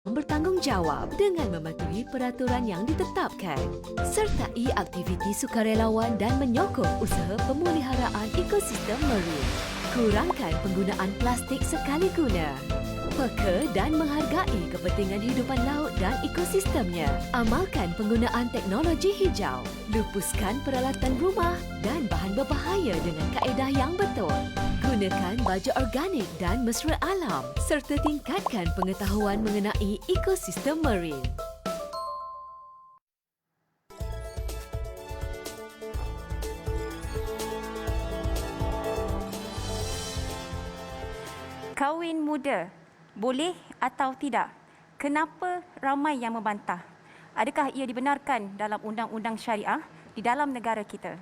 bertanggungjawab dengan mematuhi peraturan yang ditetapkan. Sertai aktiviti sukarelawan dan menyokong usaha pemeliharaan ekosistem marine. Kurangkan penggunaan plastik sekali guna. Peka dan menghargai kepentingan hidupan laut dan ekosistemnya. Amalkan penggunaan teknologi hijau. Lupuskan peralatan rumah dan bahan berbahaya dengan kaedah yang betul. Gunakan baju organik dan mesra alam serta tingkatkan pengetahuan mengenai ekosistem marine. Kahwin muda, boleh atau tidak? Kenapa ramai yang membantah? Adakah ia dibenarkan dalam undang-undang syariah di dalam negara kita?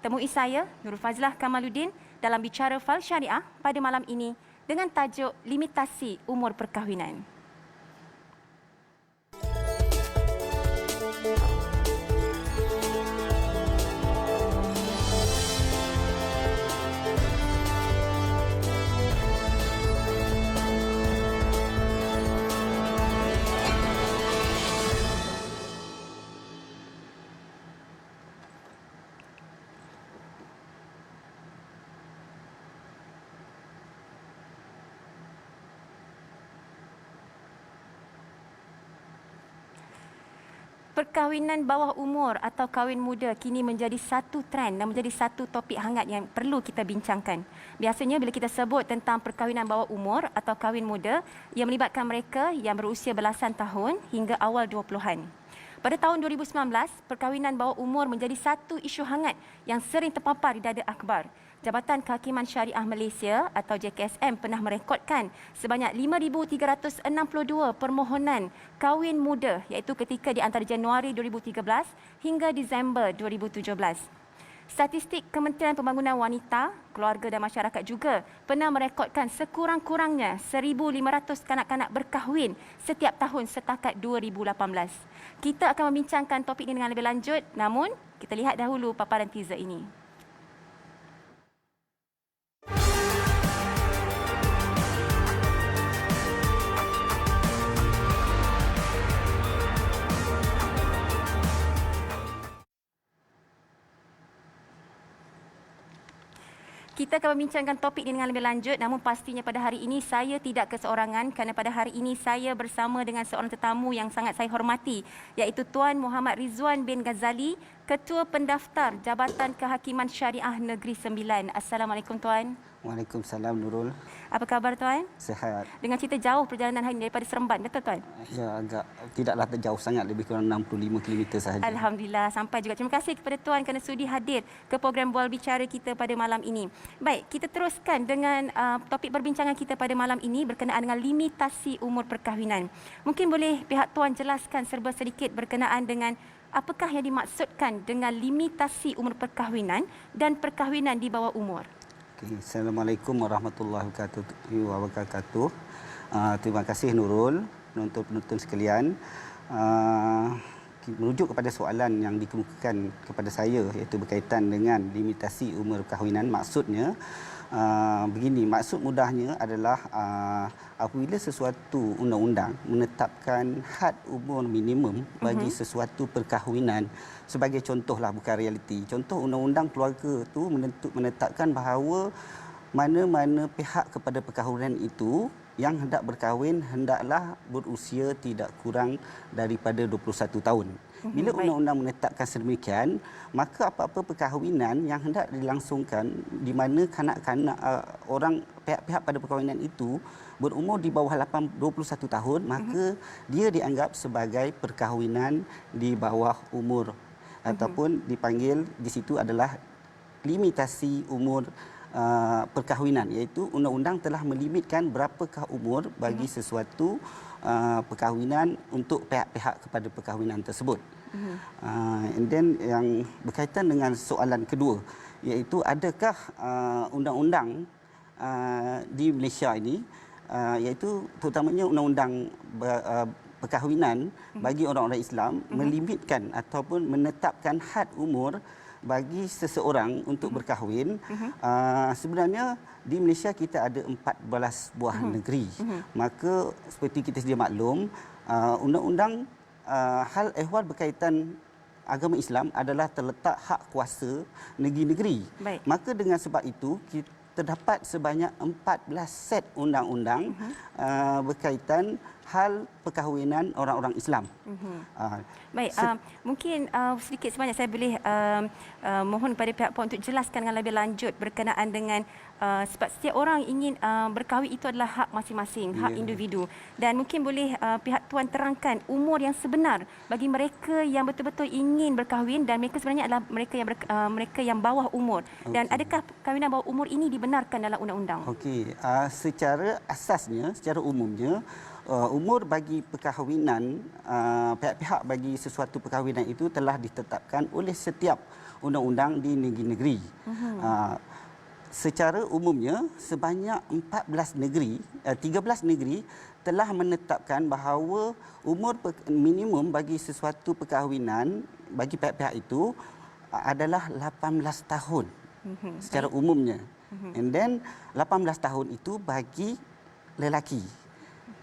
Temui saya, Nurul Fazlah Kamaluddin, dalam Bicara Fal Syariah pada malam ini dengan tajuk Limitasi Umur Perkahwinan. Perkahwinan bawah umur atau kahwin muda kini menjadi satu trend dan menjadi satu topik hangat yang perlu kita bincangkan. Biasanya bila kita sebut tentang perkahwinan bawah umur atau kahwin muda, ia melibatkan mereka yang berusia belasan tahun hingga awal 20-an. Pada tahun 2019, perkahwinan bawah umur menjadi satu isu hangat yang sering terpapar di dada akhbar. Jabatan Kehakiman Syariah Malaysia atau JKSM pernah merekodkan sebanyak 5,362 permohonan kahwin muda, iaitu ketika di antara Januari 2013 hingga Disember 2017. Statistik Kementerian Pembangunan Wanita, Keluarga dan Masyarakat juga pernah merekodkan sekurang-kurangnya 1,500 kanak-kanak berkahwin setiap tahun setakat 2018. Kita akan membincangkan topik ini dengan lebih lanjut, namun kita lihat dahulu paparan teaser ini. Kita akan membincangkan topik ini dengan lebih lanjut, namun pastinya pada hari ini saya tidak keseorangan kerana pada hari ini saya bersama dengan seorang tetamu yang sangat saya hormati, iaitu Tuan Muhammad Rizwan bin Ghazali, Ketua Pendaftar Jabatan Kehakiman Syariah Negeri Sembilan. Assalamualaikum Tuan. Waalaikumsalam Nurul. Apa khabar Tuan? Sehat. Dengan cerita jauh perjalanan hari ini daripada Seremban, betul Tuan? Ya, agak tidaklah terjauh sangat, lebih kurang 65 km sahaja. Alhamdulillah, sampai juga. Terima kasih kepada Tuan kerana sudi hadir ke program Bual Bicara kita pada malam ini. Baik, kita teruskan dengan topik perbincangan kita pada malam ini berkenaan dengan limitasi umur perkahwinan. Mungkin boleh pihak Tuan jelaskan serba sedikit berkenaan dengan apakah yang dimaksudkan dengan limitasi umur perkahwinan dan perkahwinan di bawah umur. Assalamualaikum warahmatullahi wabarakatuh. Terima kasih Nurul, penonton-penonton sekalian. Merujuk kepada soalan yang dikemukakan kepada saya, iaitu berkaitan dengan limitasi umur perkahwinan. Maksudnya begini, maksud mudahnya adalah apabila sesuatu undang-undang menetapkan had umur minimum bagi sesuatu perkahwinan, sebagai contohlah, bukan realiti. Contoh undang-undang keluarga itu menetapkan bahawa mana-mana pihak kepada perkahwinan itu yang hendak berkahwin hendaklah berusia tidak kurang daripada 21 tahun. Bila undang-undang menetapkan sedemikian, maka apa-apa perkahwinan yang hendak dilangsungkan di mana kanak-kanak orang pihak-pihak pada perkahwinan itu berumur di bawah 21 tahun, maka dia dianggap sebagai perkahwinan di bawah umur ataupun dipanggil di situ adalah limitasi umur perkahwinan, iaitu undang-undang telah melimitkan berapakah umur bagi sesuatu perkahwinan untuk pihak-pihak kepada perkahwinan tersebut. And then yang berkaitan dengan soalan kedua, iaitu adakah undang-undang di Malaysia ini, iaitu terutamanya undang-undang perkahwinan bagi orang-orang Islam melimitkan ataupun menetapkan had umur bagi seseorang untuk berkahwin. Sebenarnya di Malaysia kita ada 14 buah negeri. Maka seperti kita sedia maklum, undang-undang hal ehwal berkaitan agama Islam adalah terletak hak kuasa negeri-negeri. Baik. Maka dengan sebab itu terdapat sebanyak 14 set undang-undang berkaitan hal perkahwinan orang-orang Islam. Baik, mungkin sedikit sebanyak saya boleh mohon pada pihak puan untuk jelaskan dengan lebih lanjut berkenaan dengan sebab setiap orang ingin berkahwin itu adalah hak masing-masing, hak individu. Dan mungkin boleh pihak tuan terangkan umur yang sebenar bagi mereka yang betul-betul ingin berkahwin dan mereka sebenarnya adalah mereka yang bawah umur. Dan adakah kahwinan bawah umur ini dibenarkan dalam undang-undang? Okey, secara asasnya, secara umumnya, umur bagi perkahwinan, pihak-pihak bagi sesuatu perkahwinan itu telah ditetapkan oleh setiap undang-undang di negeri-negeri. Secara umumnya, sebanyak 13 negeri telah menetapkan bahawa umur minimum bagi sesuatu perkahwinan bagi pihak-pihak itu adalah 18 tahun secara umumnya. And then 18 tahun itu bagi lelaki.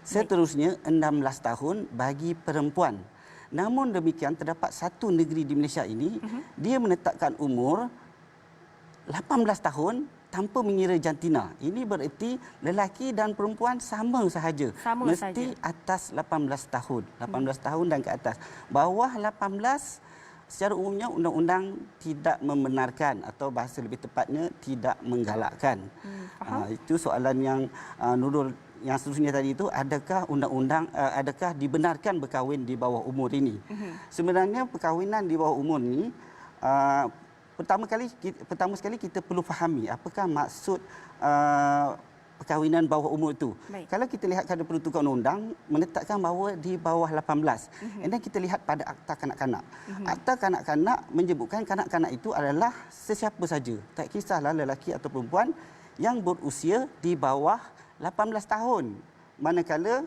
Seterusnya 16 tahun bagi perempuan. Namun demikian terdapat satu negeri di Malaysia ini dia menetapkan umur 18 tahun tanpa mengira jantina. Ini bererti lelaki dan perempuan sama sahaja. Mesti atas 18 tahun. 18 tahun dan ke atas. Bawah 18 secara umumnya undang-undang tidak membenarkan atau bahasa lebih tepatnya tidak menggalakkan. Itu soalan yang Nurul yang seterusnya tadi itu, adakah undang-undang adakah dibenarkan berkahwin di bawah umur ini? Sebenarnya perkahwinan di bawah umur ini pertama sekali kita perlu fahami apakah maksud perkahwinan bawah umur itu. Baik. Kalau kita lihat kepada peruntukan undang menetapkan bahawa di bawah 18. Dan kita lihat pada Akta Kanak-kanak. Akta Kanak-kanak menyebutkan kanak-kanak itu adalah sesiapa saja, tak kisahlah lelaki atau perempuan yang berusia di bawah 18 tahun. Manakala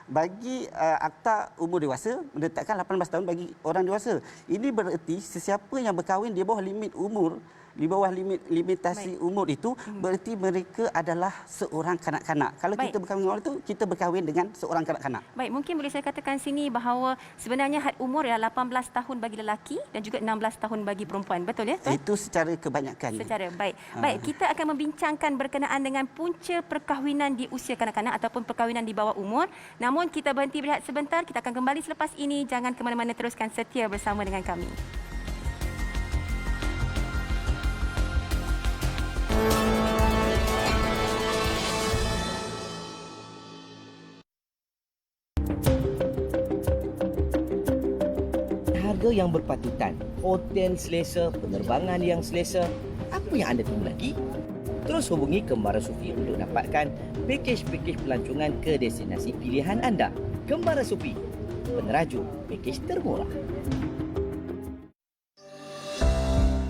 bagi Akta Umur Dewasa menetapkan 18 tahun bagi orang dewasa. Ini bererti sesiapa yang berkahwin di bawah limit umur, di bawah limitasi umur itu bererti mereka adalah seorang kanak-kanak. Kalau kita berkahwin dengan orang itu, kita berkahwin dengan seorang kanak-kanak. Baik, mungkin boleh saya katakan sini bahawa sebenarnya had umur ialah 18 tahun bagi lelaki dan juga 16 tahun bagi perempuan. Betul ya? Itu secara kebanyakan. Baik. Baik, kita akan membincangkan berkenaan dengan punca perkahwinan di usia kanak-kanak ataupun perkahwinan di bawah umur. Namun kita berhenti berehat sebentar, kita akan kembali selepas ini. Jangan ke mana-mana, teruskan setia bersama dengan kami. Harga yang berpatutan, hotel selesa, penerbangan yang selesa. Apa yang anda tunggu lagi? Terus hubungi Kembara Sufi untuk dapatkan pakej-pakej pelancongan ke destinasi pilihan anda. Kembara Sufi, penerajuk pakej termurah.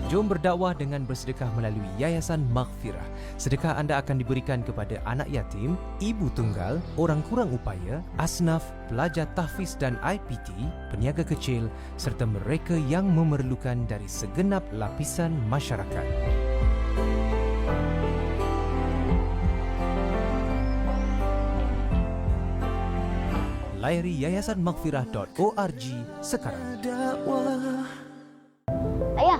Jom berdakwah dengan bersedekah melalui Yayasan Maghfirah. Sedekah anda akan diberikan kepada anak yatim, ibu tunggal, orang kurang upaya, asnaf, pelajar tahfiz dan IPT, peniaga kecil serta mereka yang memerlukan dari segenap lapisan masyarakat. Layari yayasanmaghfirah.org sekarang. Ayah,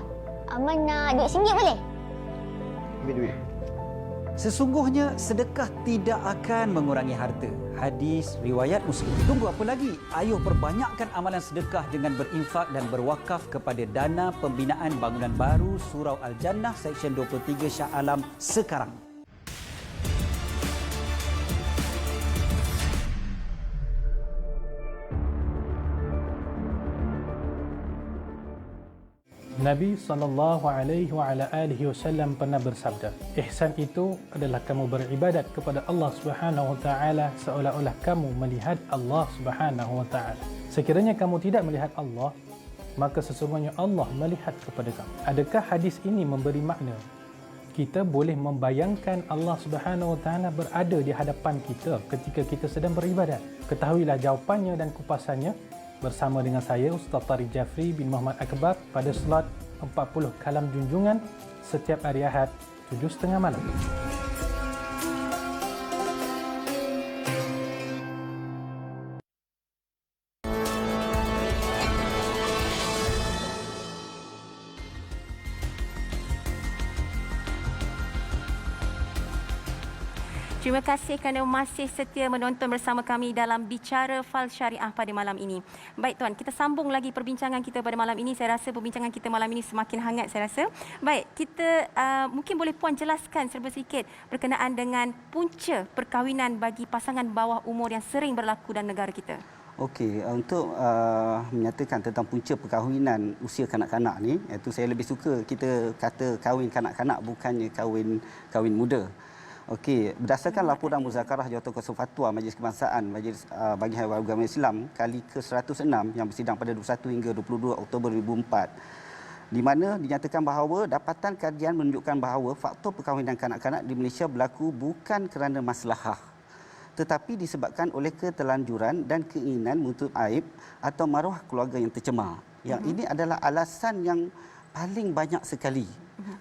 Aman nak RM2 boleh? Ambil duit. Sesungguhnya sedekah tidak akan mengurangi harta. Hadis riwayat Muslim. Tunggu apa lagi? Ayuh perbanyakkan amalan sedekah dengan berinfak dan berwakaf kepada dana pembinaan bangunan baru Surau Al-Jannah Seksyen 23 Shah Alam sekarang. Nabi SAW pernah bersabda, ihsan itu adalah kamu beribadat kepada Allah Subhanahu Wa Taala seolah-olah kamu melihat Allah Subhanahu Wa Taala. Sekiranya kamu tidak melihat Allah, maka sesungguhnya Allah melihat kepada kamu. Adakah hadis ini memberi makna kita boleh membayangkan Allah Subhanahu Wa Taala berada di hadapan kita ketika kita sedang beribadat? Ketahuilah jawapannya dan kupasannya bersama dengan saya Ustaz Tariq Jafri bin Muhammad Akbar pada slot 40 Kalam Junjungan setiap hari Ahad 7.30 malam. Terima kasih kerana masih setia menonton bersama kami dalam Bicara Fal Syariah pada malam ini. Baik Tuan, kita sambung lagi perbincangan kita pada malam ini. Saya rasa perbincangan kita malam ini semakin hangat saya rasa. Baik, kita mungkin boleh Puan jelaskan serba sedikit berkenaan dengan punca perkahwinan bagi pasangan bawah umur yang sering berlaku dalam negara kita. Okey, untuk menyatakan tentang punca perkahwinan usia kanak-kanak ni, iaitu saya lebih suka kita kata kahwin kanak-kanak bukannya kahwin muda. Okey, berdasarkan laporan Muzakarah Jawatan Kuasa Fatwa Majlis Kebangsaan Majlis bagi Hal Agama Islam kali ke-106 yang bersidang pada 21 hingga 22 Oktober 2004, di mana dinyatakan bahawa dapatan kajian menunjukkan bahawa faktor perkahwinan kanak-kanak di Malaysia berlaku bukan kerana maslahah, tetapi disebabkan oleh ketelanjuran dan keinginan menutup aib atau maruah keluarga yang tercemar. Yang ini adalah alasan yang paling banyak sekali.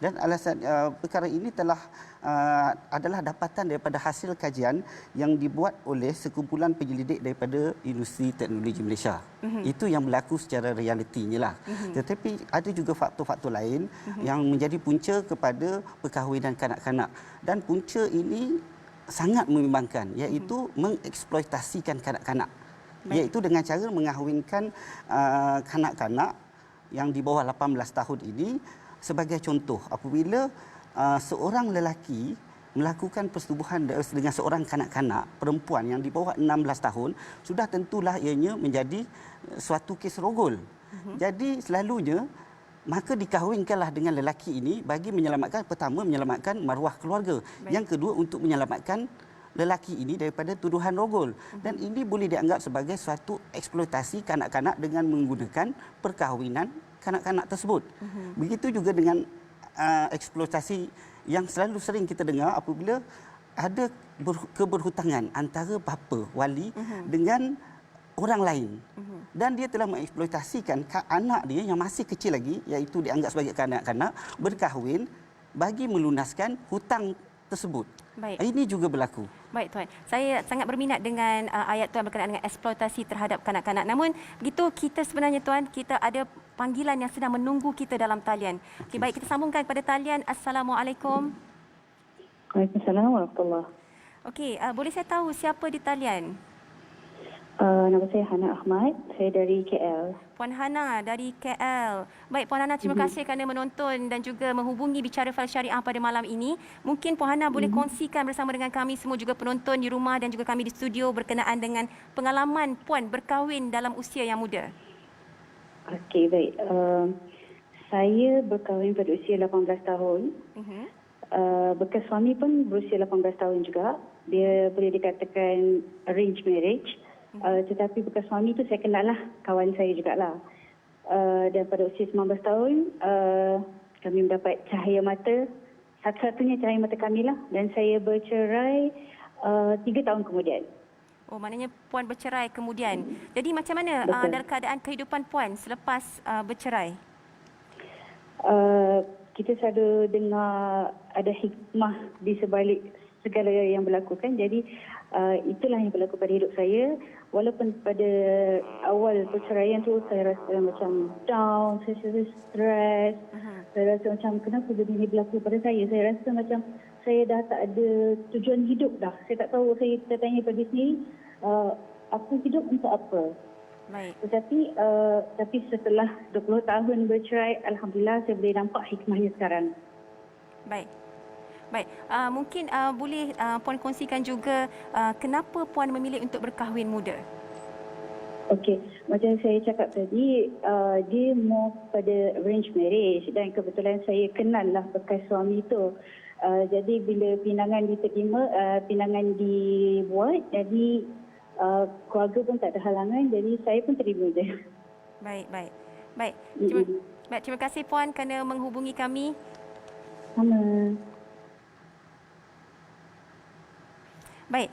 Dan alasan perkara ini adalah dapatan daripada hasil kajian yang dibuat oleh sekumpulan penyelidik daripada Industri Teknologi Malaysia. Itu yang berlaku secara realitinya lah. Tetapi ada juga faktor-faktor lain yang menjadi punca kepada perkahwinan kanak-kanak. Dan punca ini sangat membimbangkan, iaitu mengeksploitasikan kanak-kanak. Iaitu dengan cara mengahwinkan kanak-kanak yang di bawah 18 tahun ini. Sebagai contoh, apabila seorang lelaki melakukan persetubuhan dengan seorang kanak-kanak perempuan yang di bawah 16 tahun, sudah tentulah ianya menjadi suatu kes rogol. Jadi selalunya maka dikahwinkanlah dengan lelaki ini bagi menyelamatkan, pertama menyelamatkan maruah keluarga. Yang kedua untuk menyelamatkan lelaki ini daripada tuduhan rogol. Dan ini boleh dianggap sebagai suatu eksploitasi kanak-kanak dengan menggunakan perkahwinan kanak-kanak tersebut. Begitu juga dengan eksploitasi yang selalu sering kita dengar apabila ada keberhutangan antara bapa wali dengan orang lain. Dan dia telah mengeksploitasikan anak dia yang masih kecil lagi, iaitu dianggap sebagai kanak-kanak, berkahwin bagi melunaskan hutang tersebut. Baik. Ini juga berlaku. Baik Tuan, saya sangat berminat dengan ayat Tuan berkenaan dengan eksploitasi terhadap kanak-kanak. Namun begitu kita sebenarnya Tuan, kita ada panggilan yang sedang menunggu kita dalam talian. Okay, baik, kita sambungkan kepada talian. Assalamualaikum. Waalaikumsalam warahmatullahi. Okey, boleh saya tahu siapa di talian? Nama saya Hana Ahmad, saya dari KL. Puan Hana dari KL. Baik Puan Hana, terima kasih kerana menonton dan juga menghubungi Bicara Fal Syariah pada malam ini. Mungkin Puan Hana boleh kongsikan bersama dengan kami semua juga penonton di rumah dan juga kami di studio berkenaan dengan pengalaman Puan berkahwin dalam usia yang muda. Okey, baik. Saya berkahwin pada usia 18 tahun. Bekas suami pun berusia 18 tahun juga. Dia boleh dikatakan arranged marriage. Tetapi bekas suami tu saya kenal lah, kawan saya jugalah. Dan pada usia 19 tahun, kami mendapat cahaya mata, satu-satunya cahaya mata kami lah. Dan saya bercerai 3 tahun kemudian. Oh, maknanya Puan bercerai kemudian. Jadi macam mana dalam keadaan kehidupan Puan selepas bercerai? Kita selalu dengar ada hikmah di sebalik segala yang berlaku kan. Jadi itulah yang berlaku pada hidup saya. Walaupun pada awal perceraian tu saya rasa macam down, saya rasa stres. Saya rasa macam kenapa benda ini berlaku pada saya. Saya rasa macam saya dah tak ada tujuan hidup dah. Saya tak tahu, saya tertanya pada sendiri, aku hidup untuk apa. Baik. Tapi setelah 20 tahun bercerai, alhamdulillah saya boleh nampak hikmahnya sekarang. Baik. Baik, mungkin boleh Puan kongsikan juga kenapa Puan memilih untuk berkahwin muda? Okey, macam saya cakap tadi, dia more pada arranged marriage dan kebetulan saya kenal lah bekas suami tu. Jadi bila pinangan diterima, pinangan dibuat, jadi keluarga pun tak ada halangan, jadi saya pun terima je. Baik. Terima kasih Puan kerana menghubungi kami. Sama. Baik,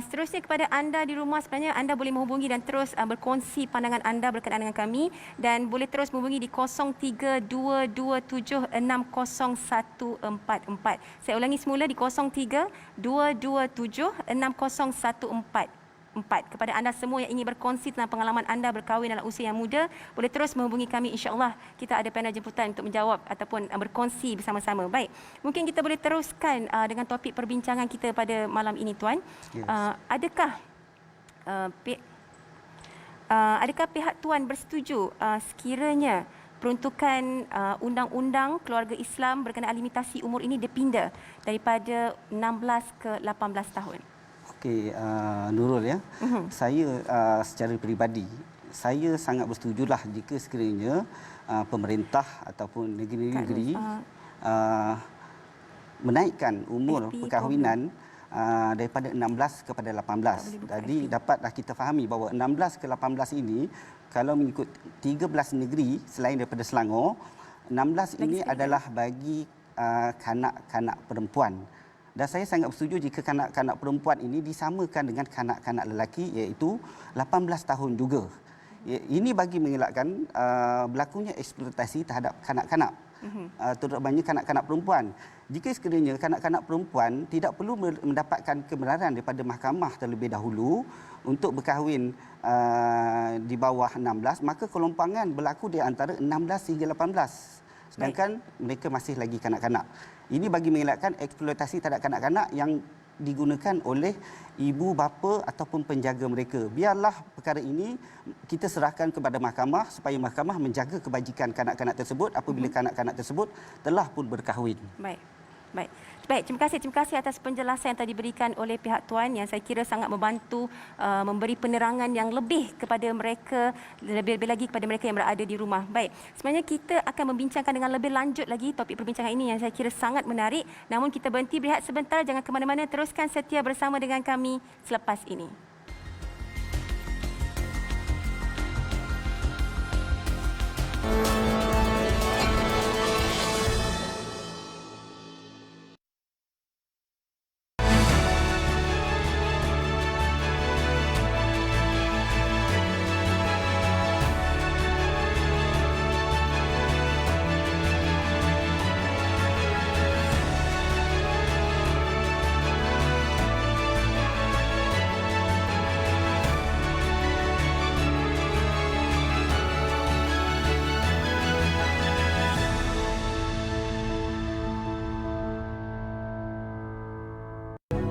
seterusnya kepada anda di rumah, sebenarnya anda boleh menghubungi dan terus berkongsi pandangan anda berkenaan dengan kami dan boleh terus menghubungi di 0322760144. Saya ulangi semula di 0322760144. 4. Kepada anda semua yang ingin berkongsi tentang pengalaman anda berkahwin dalam usia yang muda, boleh terus menghubungi kami. InsyaAllah kita ada panel jemputan untuk menjawab ataupun berkongsi bersama-sama. Baik, mungkin kita boleh teruskan dengan topik perbincangan kita pada malam ini, Tuan. Yes. Adakah pihak Tuan bersetuju sekiranya peruntukan undang-undang keluarga Islam berkenaan limitasi umur ini dipinda daripada 16 ke 18 tahun? Okey, Nurul ya. Saya secara peribadi, saya sangat bersetujulah jika sekiranya pemerintah ataupun negeri-negeri menaikkan umur perkahwinan daripada 16 kepada 18. Jadi dapatlah kita fahami bahawa 16 ke 18 ini, kalau mengikut 13 negeri selain daripada Selangor, 16 ini adalah bagi kanak-kanak perempuan. Dan saya sangat bersetuju jika kanak-kanak perempuan ini disamakan dengan kanak-kanak lelaki, iaitu 18 tahun juga. Ini bagi mengelakkan berlakunya eksploitasi terhadap kanak-kanak, terutamanya kanak-kanak perempuan. Jika sekiranya kanak-kanak perempuan tidak perlu mendapatkan kebenaran daripada mahkamah terlebih dahulu untuk berkahwin di bawah 16, maka kelompangan berlaku di antara 16 hingga 18. Sedangkan mereka masih lagi kanak-kanak. Ini bagi mengelakkan eksploitasi terhadap kanak-kanak yang digunakan oleh ibu bapa ataupun penjaga mereka. Biarlah perkara ini kita serahkan kepada mahkamah supaya mahkamah menjaga kebajikan kanak-kanak tersebut apabila kanak-kanak tersebut telah pun berkahwin. Baik, terima kasih atas penjelasan yang tadi diberikan oleh pihak Tuan yang saya kira sangat membantu memberi penerangan yang lebih kepada mereka, lebih-lebih lagi kepada mereka yang berada di rumah. Baik, sebenarnya kita akan membincangkan dengan lebih lanjut lagi topik perbincangan ini yang saya kira sangat menarik. Namun kita berhenti berehat sebentar, jangan ke mana-mana, teruskan setia bersama dengan kami selepas ini.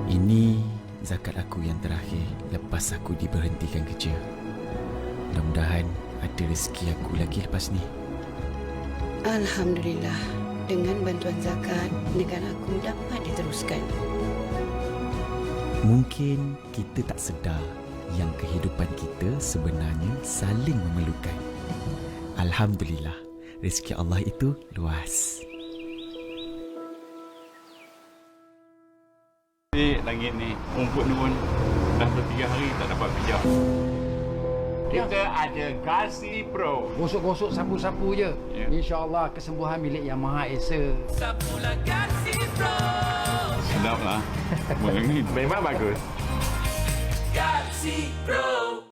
Ini zakat aku yang terakhir lepas aku diberhentikan kerja. Mudah-mudahan ada rezeki aku lagi lepas ni. Alhamdulillah, dengan bantuan zakat, negara aku dapat diteruskan. Mungkin kita tak sedar yang kehidupan kita sebenarnya saling memerlukan. Alhamdulillah, rezeki Allah itu luas. Langit ni, rumput ni pun dah 3 hari tak dapat pijak. Kita ada Garci Pro. Gosok-gosok, sapu-sapu je. Yeah. InsyaAllah kesembuhan milik Yang Maha Esa. Sapulah Garci Pro. Sedap lah. Yang ni memang bagus. Garci Pro.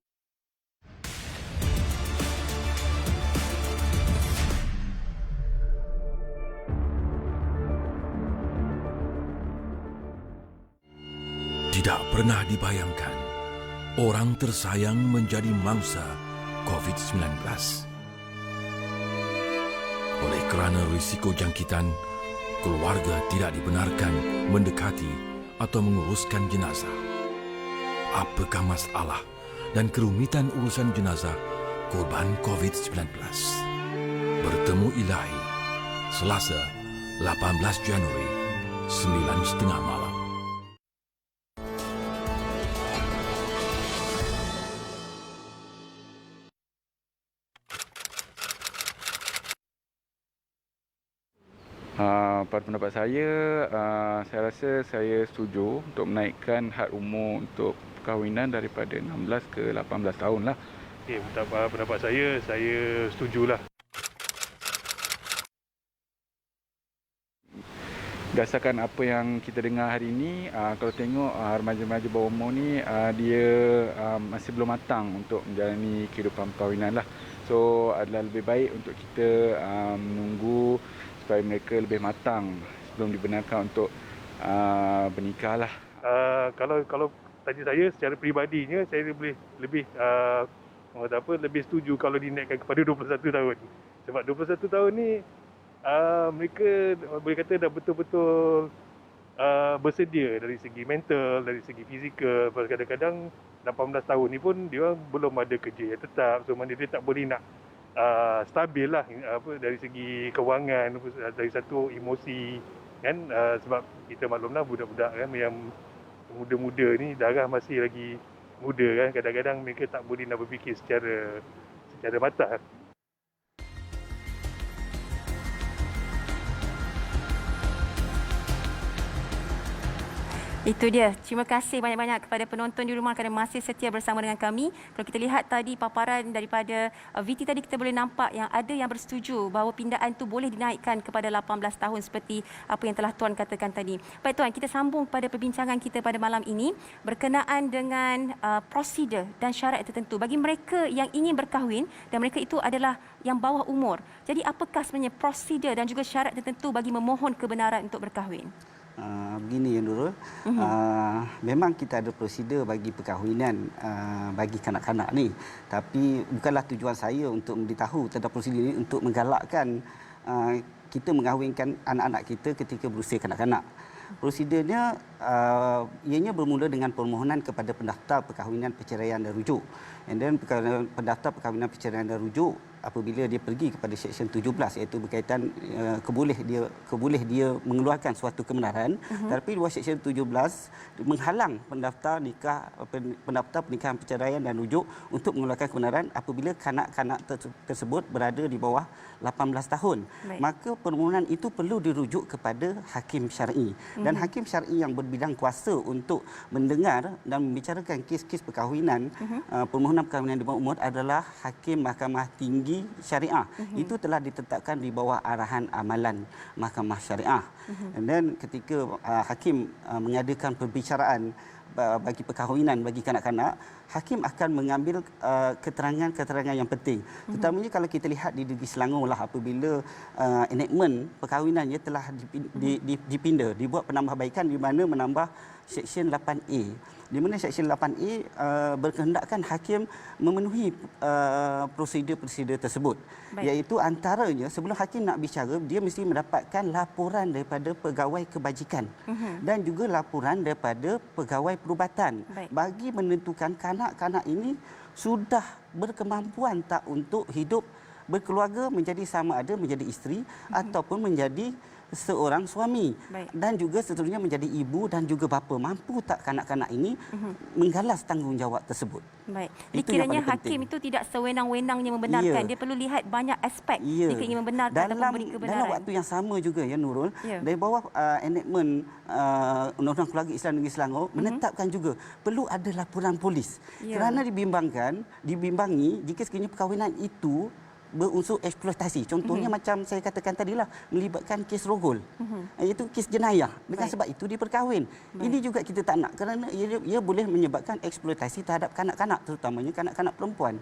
Tidak pernah dibayangkan orang tersayang menjadi mangsa COVID-19. Oleh kerana risiko jangkitan, keluarga tidak dibenarkan mendekati atau menguruskan jenazah. Apakah masalah dan kerumitan urusan jenazah korban COVID-19? Bertemu Ilahi, Selasa, 18 Januari, 9.30 malam. Pada pendapat saya rasa saya setuju untuk menaikkan had umur untuk perkahwinan daripada 16 ke 18 tahun lah. Okay, pendapat saya setujulah. Berdasarkan apa yang kita dengar hari ini, kalau tengok remaja-remaja bawah umur ni dia masih belum matang untuk menjalani kehidupan perkahwinan lah. So adalah lebih baik untuk kita menunggu supaya mereka lebih matang sebelum dibenarkan untuk bernikah lah. Kalau tanya saya secara peribadinya, saya boleh lebih lebih setuju kalau dinaikkan kepada 21 tahun. Sebab 21 tahun ni mereka boleh kata dah betul-betul bersedia dari segi mental, dari segi fizikal. Kadang-kadang 18 tahun ni pun dia belum ada kerja yang tetap, so mana dia tak boleh nak stabil lah dari segi kewangan, dari satu emosi kan, sebab kita maklumlah budak-budak kan yang muda-muda ni darah masih lagi muda kan, kadang-kadang mereka tak boleh nak berfikir secara matang. Itu dia. Terima kasih banyak-banyak kepada penonton di rumah kerana masih setia bersama dengan kami. Kalau kita lihat tadi paparan daripada VT tadi, kita boleh nampak yang ada yang bersetuju bahawa pindaan itu boleh dinaikkan kepada 18 tahun seperti apa yang telah Tuan katakan tadi. Baik Tuan, kita sambung pada perbincangan kita pada malam ini berkenaan dengan prosedur dan syarat tertentu bagi mereka yang ingin berkahwin dan mereka itu adalah yang bawah umur. Jadi apakah sebenarnya prosedur dan juga syarat tertentu bagi memohon kebenaran untuk berkahwin? Begini ya Nurul, memang kita ada prosedur bagi perkahwinan bagi kanak-kanak ni, tapi bukanlah tujuan saya untuk memberitahu tentang prosedur ini untuk menggalakkan kita mengahwinkan anak-anak kita ketika berusia kanak-kanak. Prosedurnya ianya bermula dengan permohonan kepada pendaftar perkahwinan, perceraian dan rujuk. And then pendaftar perkahwinan, perceraian dan rujuk apabila dia pergi kepada Seksyen 17 iaitu berkaitan keboleh dia mengeluarkan suatu kebenaran, tapi luar Seksyen 17 menghalang pendaftar pernikahan, perceraian dan rujuk untuk mengeluarkan kebenaran apabila kanak-kanak tersebut berada di bawah 18 tahun. Baik. Maka permohonan itu perlu dirujuk kepada hakim syar'i, dan hakim syar'i yang berbidang kuasa untuk mendengar dan membicarakan kes-kes perkahwinan, permohonan perkahwinan di bawah umur adalah Hakim Mahkamah Tinggi Syariah. Itu telah ditetapkan di bawah arahan amalan Mahkamah Syariah. Dan ketika hakim mengadakan perbicaraan bagi perkahwinan bagi kanak-kanak, hakim akan mengambil keterangan-keterangan yang penting. Terutamanya kalau kita lihat di Negeri Selangor lah, apabila enactment perkahwinannya telah dipinda, dibuat penambahbaikan di mana menambah Seksyen 8A, di mana Seksyen 8A berkehendakkan hakim memenuhi prosedur-prosedur tersebut. Baik. Iaitu antaranya sebelum hakim nak bicara, dia mesti mendapatkan laporan daripada pegawai kebajikan dan juga laporan daripada pegawai perubatan. Baik. Bagi menentukan kanak-kanak ini sudah berkemampuan tak untuk hidup berkeluarga, menjadi sama ada menjadi isteri ataupun menjadi seorang suami. Baik. Dan juga seterusnya menjadi ibu dan juga bapa. Mampu tak kanak-kanak ini menggalas tanggungjawab tersebut. Baik. Dikiranya hakim itu tidak sewenang-wenangnya membenarkan. Dia perlu lihat banyak aspek jika ingin membenarkan dan memberi kebenaran. Dalam waktu yang sama juga ya Nurul, dari bawah enactment Undang-Undang Keluarga Islam Negeri Selangor menetapkan juga perlu ada laporan polis. Kerana dibimbangi jika sekiranya perkahwinan itu berunsur eksploitasi. Contohnya macam saya katakan tadilah, melibatkan kes rogol. Iaitu kes jenayah. Dengan sebab itu diperkahwin. Ini juga kita tak nak kerana ia boleh menyebabkan eksploitasi terhadap kanak-kanak, terutamanya kanak-kanak perempuan.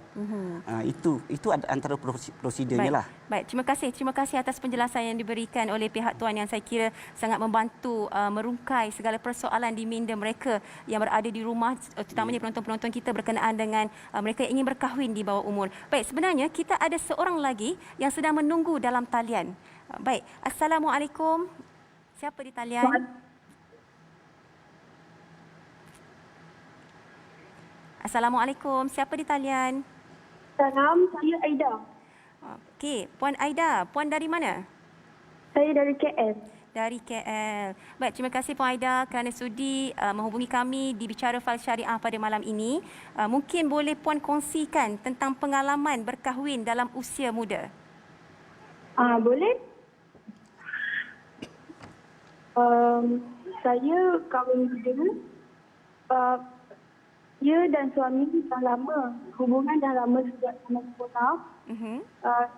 Itu antara prosedurnya lah. Baik, terima kasih atas penjelasan yang diberikan oleh pihak tuan yang saya kira sangat membantu merungkai segala persoalan di minda mereka yang berada di rumah, terutamanya penonton-penonton kita berkenaan dengan mereka yang ingin berkahwin di bawah umur. Baik, sebenarnya kita ada seorang lagi yang sedang menunggu dalam talian. Baik, Assalamualaikum. Siapa di talian? Assalamualaikum. Siapa di talian? Salam, saya Aida. Okey, Puan Aida. Puan dari mana? Saya dari KL. Dari KL. Baik, terima kasih Puan Aida kerana sudi menghubungi kami di Bicara Fal Syariah pada malam ini. Mungkin boleh Puan kongsikan tentang pengalaman berkahwin dalam usia muda? Boleh. Saya kahwin muda. Dia dan suami dah lama, hubungan dah lama sejak anak sekolah.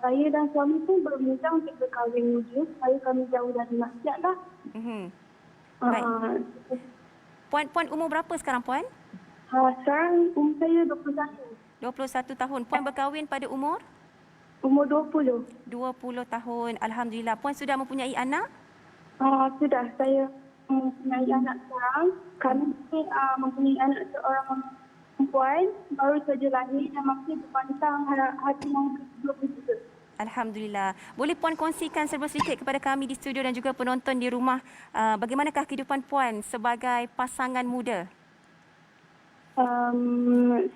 Saya dan suami pun berbincang untuk berkahwin muda supaya kami jauh dari maksiat lah. Baik. Puan umur berapa sekarang Puan? Sekarang umur saya 21 tahun. Puan berkahwin pada umur? Umur 20. 20 tahun. Alhamdulillah. Puan sudah mempunyai anak? Sudah. Saya mempunyai anak seorang. Kami mempunyai anak seorang perempuan baru saja lahir dan masih berpantang hati yang ke-23. Alhamdulillah. Boleh Puan kongsikan serba sedikit kepada kami di studio dan juga penonton di rumah, bagaimanakah kehidupan Puan sebagai pasangan muda?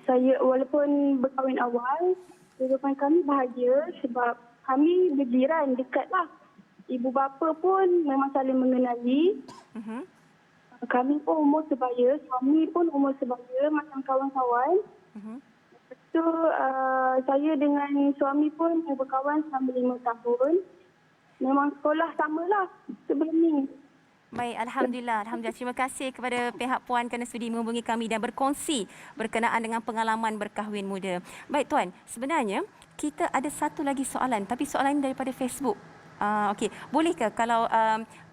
Saya walaupun berkahwin awal, kehidupan kami bahagia sebab kami berjiran dekatlah. Ibu bapa pun memang saling mengenali. Kami pun umur sebaya, suami pun umur sebaya macam kawan-kawan. So, saya dengan suami pun berkawan selama 5 tahun. Memang sekolah samalah sebelum ni. Baik, Alhamdulillah. Alhamdulillah. Terima kasih kepada pihak Puan kerana sudi menghubungi kami dan berkongsi berkenaan dengan pengalaman berkahwin muda. Baik Tuan, sebenarnya kita ada satu lagi soalan, tapi soalan ini daripada Facebook. Okey, bolehkah kalau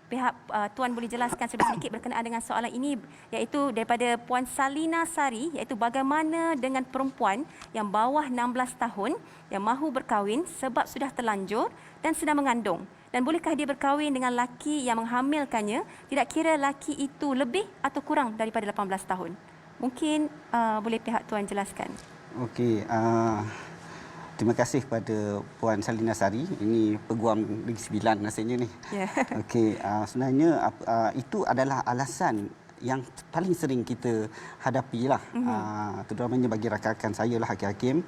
pihak Tuan boleh jelaskan sedikit berkenaan dengan soalan ini, iaitu daripada Puan Salina Sari, iaitu bagaimana dengan perempuan yang bawah 16 tahun yang mahu berkahwin sebab sudah terlanjur dan sedang mengandung, dan bolehkah dia berkahwin dengan laki yang menghamilkannya, tidak kira laki itu lebih atau kurang daripada 18 tahun. Mungkin boleh pihak Tuan jelaskan. Okey, terima kasih kepada Puan Salina Sari. Ini peguam Negeri Sembilan rasanya ni. Yeah. Okey, sebenarnya itu adalah alasan yang paling sering kita hadapilah, terutamanya bagi rakan-rakan saya lah, hakim-hakim.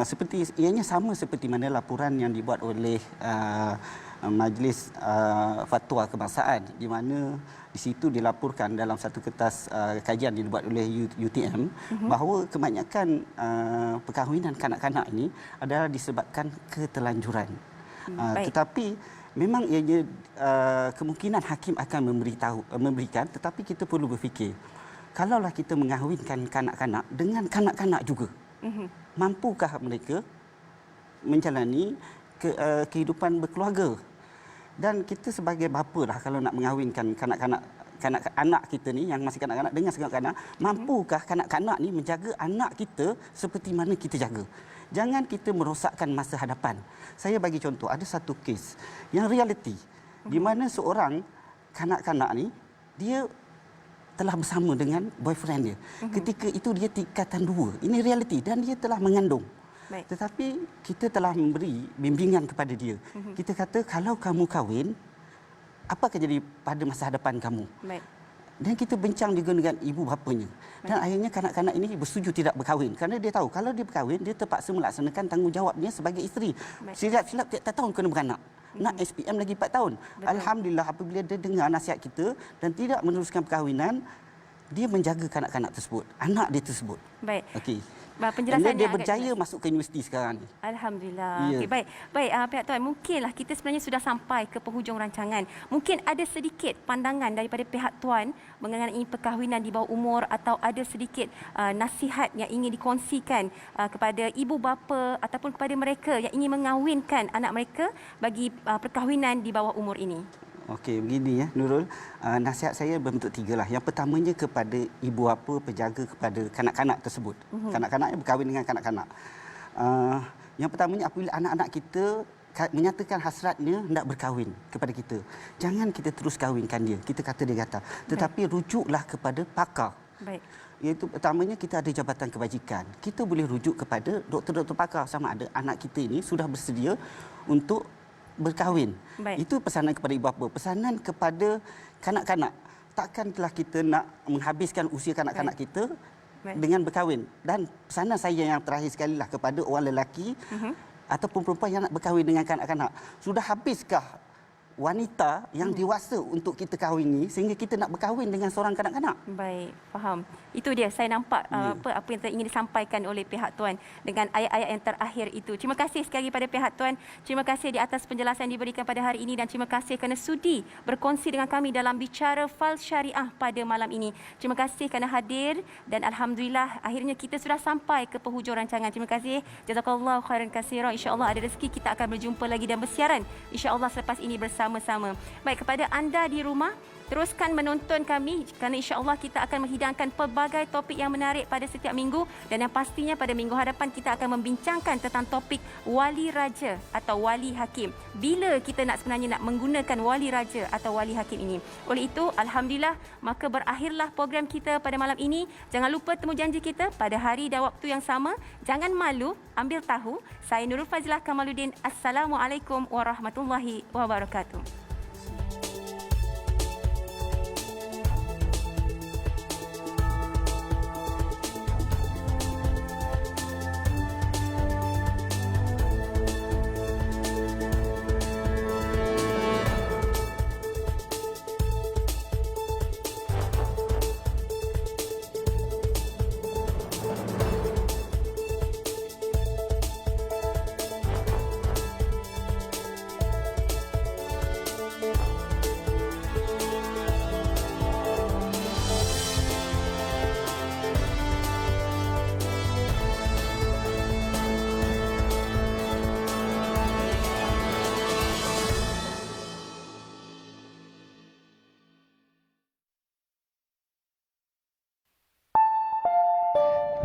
Seperti ianya sama seperti mana laporan yang dibuat oleh Majlis Fatwa Kebangsaan, di mana di situ dilaporkan dalam satu kertas kajian yang dibuat oleh UTM bahawa kebanyakan perkahwinan kanak-kanak ini adalah disebabkan keterlanjuran. Tetapi memang ianya kemungkinan hakim akan memberikan, tetapi kita perlu berfikir, kalaulah kita mengahwinkan kanak-kanak dengan kanak-kanak juga, mampukah mereka menjalani kehidupan berkeluarga? Dan kita sebagai bapa lah, kalau nak mengahwinkan kanak-kanak kita ni yang masih kanak-kanak dengan kanak-kanak, mampukah kanak-kanak ni menjaga anak kita seperti mana kita jaga? Jangan kita merosakkan masa hadapan. Saya bagi contoh, ada satu kes yang realiti di mana seorang kanak-kanak ni dia telah bersama dengan boyfriend dia. Ketika itu dia tingkatan 2. Ini realiti, dan dia telah mengandung. Baik. Tetapi kita telah memberi bimbingan kepada dia. Kita kata, kalau kamu kahwin, apa akan jadi pada masa hadapan kamu? Baik. Dan kita bincang juga dengan ibu bapanya. Dan akhirnya kanak-kanak ini bersetuju tidak berkahwin. Kerana dia tahu, kalau dia berkahwin, dia terpaksa melaksanakan tanggungjawabnya sebagai isteri. Silap-silap tiap tahun kena beranak. Nak SPM lagi 4 tahun. Betul. Alhamdulillah, apabila dia dengar nasihat kita dan tidak meneruskan perkahwinan, dia menjaga kanak-kanak tersebut, anak dia tersebut. Baik. Okey. Penjelasannya dia berjaya masuk ke universiti sekarang ni. Alhamdulillah. Ya. Okay, baik pihak Tuan, mungkinlah kita sebenarnya sudah sampai ke penghujung rancangan. Mungkin ada sedikit pandangan daripada pihak Tuan mengenai perkahwinan di bawah umur, atau ada sedikit nasihat yang ingin dikongsikan kepada ibu bapa ataupun kepada mereka yang ingin mengahwinkan anak mereka bagi perkahwinan di bawah umur ini. Okey, begini ya Nurul. Nasihat saya berbentuk 3 lah. Yang pertamanya kepada ibu bapa, penjaga kepada kanak-kanak tersebut. Kanak-kanak yang berkahwin dengan kanak-kanak. Yang pertamanya, apabila anak-anak kita menyatakan hasratnya hendak berkahwin kepada kita, jangan kita terus kahwinkan dia. Kita kata dia gatal. Tetapi rujuklah kepada pakar. Baik. Iaitu pertamanya, kita ada jabatan kebajikan. Kita boleh rujuk kepada doktor-doktor pakar sama ada anak kita ini sudah bersedia untuk berkahwin. Baik. Itu pesanan kepada ibu bapa. Pesanan kepada kanak-kanak, takkanlah kita nak menghabiskan usia kanak-kanak kita dengan berkahwin. Dan pesanan saya yang terakhir sekali lah kepada orang lelaki ataupun perempuan yang nak berkahwin dengan kanak-kanak. Sudah habiskah wanita yang dewasa untuk kita kahwini sehingga kita nak berkahwin dengan seorang kanak-kanak? Baik, faham. Itu dia, saya nampak apa yang ingin disampaikan oleh pihak Tuan dengan ayat-ayat yang terakhir itu. Terima kasih sekali pada pihak Tuan. Terima kasih di atas penjelasan yang diberikan pada hari ini, dan terima kasih kerana sudi berkongsi dengan kami dalam Bicara Fal Syariah pada malam ini. Terima kasih kerana hadir, dan alhamdulillah akhirnya kita sudah sampai ke penghujung rancangan. Terima kasih. Jazakallahu khairan katsiran. Insya-Allah ada rezeki kita akan berjumpa lagi dan bersiaran insya-Allah selepas ini bersama-sama. Baik, kepada anda di rumah, Teruskan menonton kami kerana insya-Allah kita akan menghidangkan pelbagai topik yang menarik pada setiap minggu, dan yang pastinya pada minggu hadapan kita akan membincangkan tentang topik wali raja atau wali hakim. Bila kita sebenarnya nak menggunakan wali raja atau wali hakim ini. Oleh itu, alhamdulillah, maka berakhirlah program kita pada malam ini. Jangan lupa temu janji kita pada hari dan waktu yang sama. Jangan malu, ambil tahu. Saya Nurul Fazilah Kamaluddin. Assalamualaikum warahmatullahi wabarakatuh.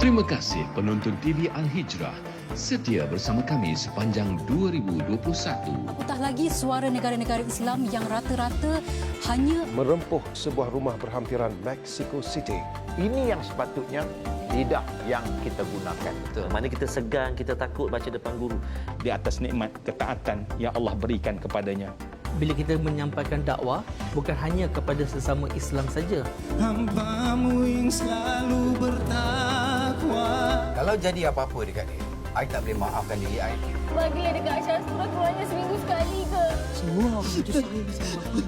Terima kasih penonton TV Al-Hijrah setia bersama kami sepanjang 2021. Apatah lagi suara negara-negara Islam yang rata-rata hanya merempuh sebuah rumah berhampiran Mexico City. Ini yang sepatutnya lidah yang kita gunakan. Betul. Mana kita segan, kita takut baca depan guru. Di atas nikmat ketaatan yang Allah berikan kepadanya. Bila kita menyampaikan dakwah, bukan hanya kepada sesama Islam saja. Hamba-Mu yang selalu bertakwa. Kalau jadi apa-apa dekat dia, I tak boleh maafkan diri I. Bagilah dekat Aisyah surah keluarnya seminggu sekali ke? Semua cucu saya bersama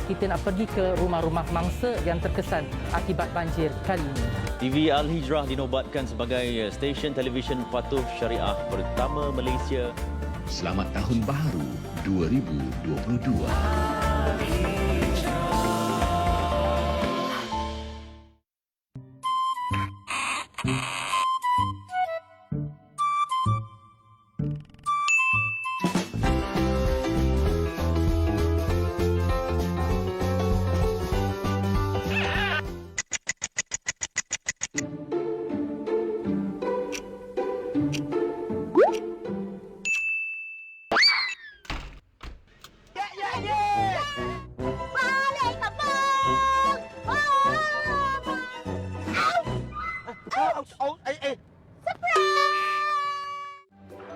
kita nak pergi ke rumah-rumah mangsa yang terkesan akibat banjir kali ini. TV Al-Hijrah dinobatkan sebagai stesen televisyen patuh syariah pertama Malaysia. Selamat Tahun Baharu 2022.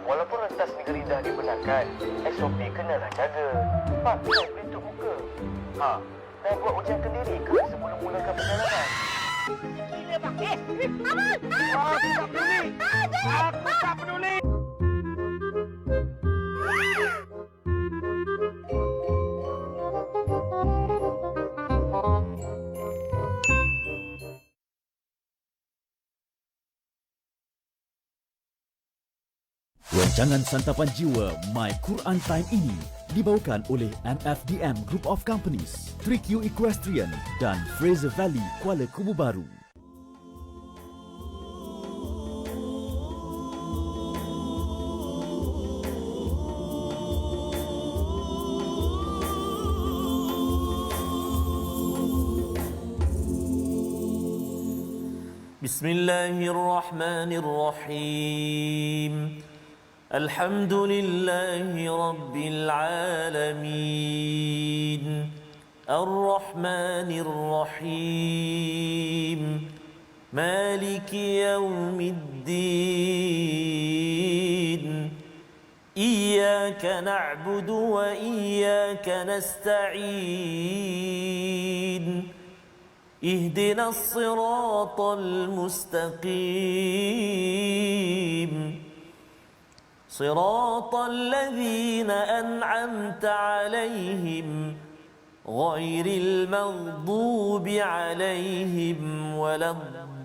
Walaupun rentas negeri dah dibenarkan, SOP kenalah jaga. Pakai pelitup muka. Dan buat ujian kendiri ke sebelum mulakan perjalanan. Gila bang. Abang! Aku tak peduli. Aku tak peduli. Rancangan santapan jiwa My Quran Time ini dibawakan oleh MFDM Group of Companies, 3Q Equestrian dan Fraser Valley Kuala Kubu Baru. Bismillahirrahmanirrahim. Alhamdulillahi Rabbil Alamin. Ar-Rahmanir Rahim. Maliki Yawmiddin. Iyyaka na'budu wa iyyaka nasta'in. Ihdinas siratal mustaqim. صراط الذين أنعمت عليهم غير المغضوب عليهم ولا الضالين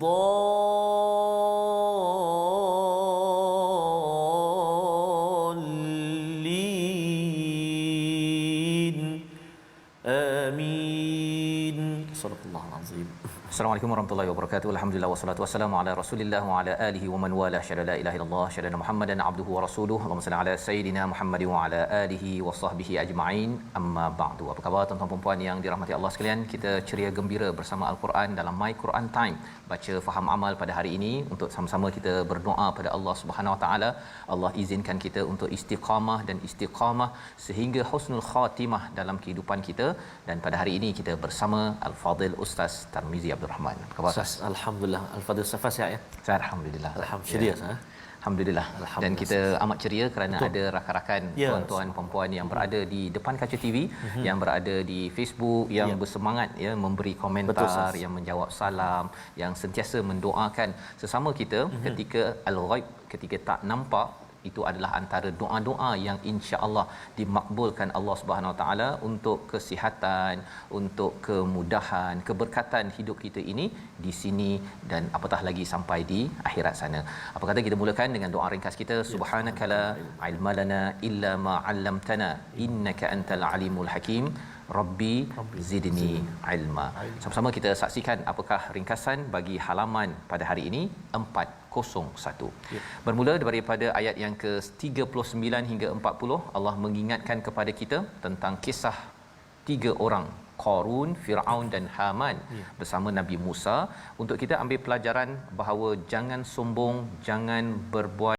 آمين صدق الله العظيم. Assalamualaikum warahmatullahi wabarakatuh. Alhamdulillah wassalatu wassalamu ala Rasulillah wa ala alihi wa man wala. Syada la ilaha illallah, syada Muhammadan abduhu wa rasuluhu. Allahumma salli ala sayidina Muhammad wa ala alihi wa sahbihi ajma'in. Amma ba'du. Apa khabar tuan-tuan dan puan yang dirahmati Allah sekalian? Kita ceria gembira bersama Al-Quran dalam My Quran Time. Baca faham amal pada hari ini untuk sama-sama kita berdoa pada Allah Subhanahu wa taala. Allah izinkan kita untuk istiqamah dan istiqamah sehingga husnul khatimah dalam kehidupan kita, dan pada hari ini kita bersama Al-Fadil Ustaz Tarmizi Abdul Rahman. Apa khabar Ustaz? Alhamdulillah. Al-Fadil Safa sihat ya? Saya alhamdulillah. Alhamdulillah. Ya. Alhamdulillah. Dan kita amat ceria kerana ada rakan-rakan tuan-tuan puan-puan yang berada di depan kaca TV, yang berada di Facebook, yang bersemangat ya memberi komentar, yang menjawab salam, yang sentiasa mendoakan sesama kita ketika al-ghaib, ketika tak nampak. Itu adalah antara doa-doa yang insya-Allah dimakbulkan Allah Subhanahu Wa Taala untuk kesihatan, untuk kemudahan, keberkatan hidup kita ini di sini dan apatah lagi sampai di akhirat sana. Apa kata kita mulakan dengan doa ringkas kita, subhanakala ilma lana illa ma 'allamtana innaka antal alimul hakim. Rabbi zidni ilma. Sama-sama kita saksikan apakah ringkasan bagi halaman pada hari ini 401. Bermula daripada ayat yang ke-39 hingga 40, Allah mengingatkan kepada kita tentang kisah 3 orang, Qarun, Firaun dan Haman bersama Nabi Musa, untuk kita ambil pelajaran bahawa jangan sombong, jangan berbuat